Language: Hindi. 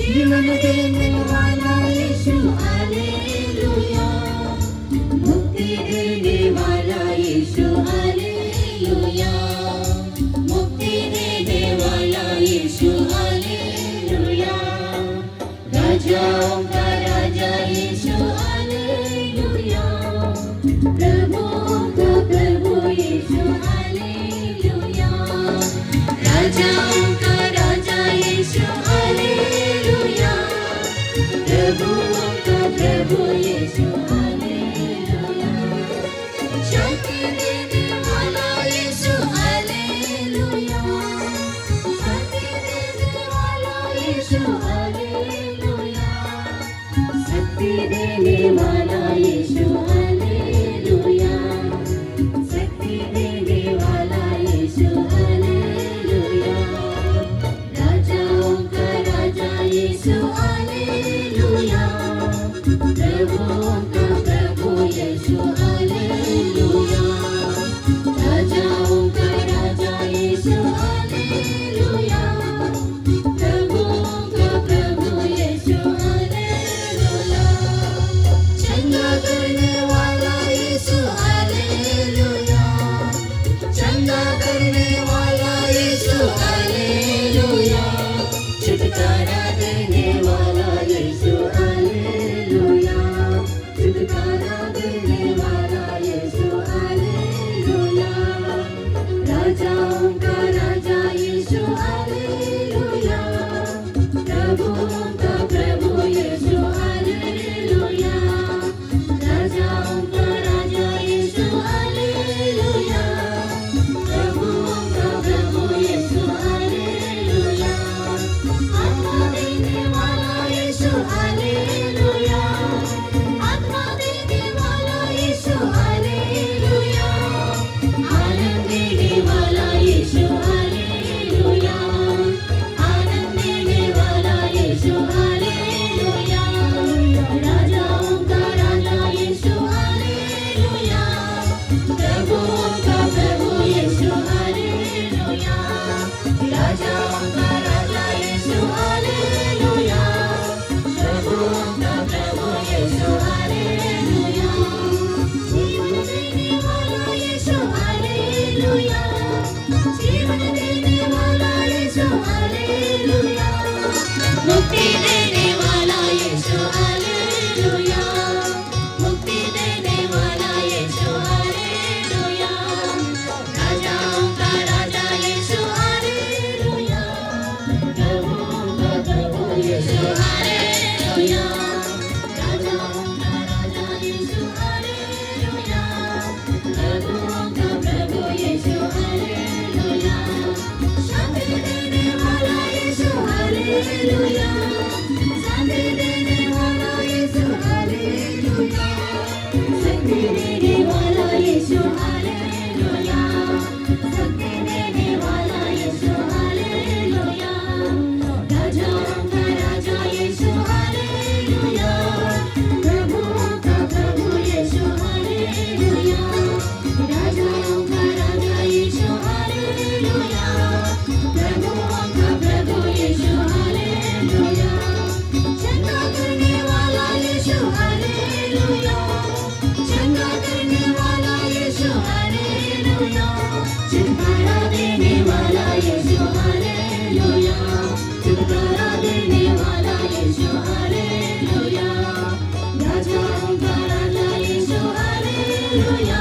जीवन देने वाला यीशु हालेलुया, मुक्ति देने वाला यीशु हालेलुया, मुक्ति देने वाला यीशु हालेलुया, राजाओं का राजा यीशु हालेलुया, प्रभुओं का प्रभु यीशु हालेलुया, राजाओं का राजा यीशु हालेलुया, प्रभुओं का प्रभु यीशु हालेलुया, शांति देने वाला यीशु हालेलुया, शांति देने वाला यीशु हालेलुया, शक्ति देने वाला यीशु हालेलुया, शक्ति देने वाला यीशु हालेलुया, राजाओं का राजा यीशु हालेलुया, प्रभुओं का प्रभु यीशु हालेलुया, राजाओं का राजा यीशु हालेलुया, प्रभुओं का प्रभु यीशु हालेलुया, चंगा करने वाला यीशु हालेलुया, चंगा करने वाला यीशु हालेलुया, छुटकारा देने वाला यीशु हालेलुया, छुटकारा देने वाला यीशु हालेलुया, राजाओं का राजा यीशु हालेलुया, प्रभुओं का प्रभु यीशु हालेलुया, राजाओं का राजा यीशु हालेलुया, प्रभुओं का प्रभु यीशु हालेलुया, आत्मा देने वाला यीशु हालेलुया, आत्मा देने वाला यीशु हालेलुया, आनंद देने वाला यीशु हालेलुया, आनंद देने वाला यीशु हालेलुया, राजाओं का राजा यीशु हालेलुया, प्रभुओं का प्रभु यीशु हालेलुया, राजाओं का राजा यीशु हालेलुया, प्रभुओं का प्रभु यीशु हालेलुया, जीवन देने वाला यीशु हालेलुया, जीवन देने वाला यीशु हालेलुया, मुक्ति देने वाला यीशु हालेलुया, मुक्ति देने वाला यीशु हालेलुया, राजाओं का राजा यीशु हालेलुया, प्रभुओं का प्रभु यीशु हालेलुया, राजाओं का राजा यीशु हालेलुया, प्रभुओं का प्रभु यीशु हालेलुया, शांति देने वाला यीशु हालेलुया, शांति देने वाला यीशु हालेलुया, शक्ति देने वाला यीशु हालेलुया, शक्ति देने वाला यीशु हालेलुया, राजाओं का राजा यीशु हालेलुया, प्रभुओं का प्रभु यीशु हालेलुया, राजाओं का राजा यीशु हालेलुया, प्रभुओं का प्रभु यीशु हालेलुया, चंगा करने वाला यीशु हालेलुया, चंगा करने वाला यीशु हालेलुया, छुटकारा देने वाला यीशु हालेलुया, छुटकारा देने वाला यीशु हालेलुया, राजाओं का राजा यीशु हालेलुया,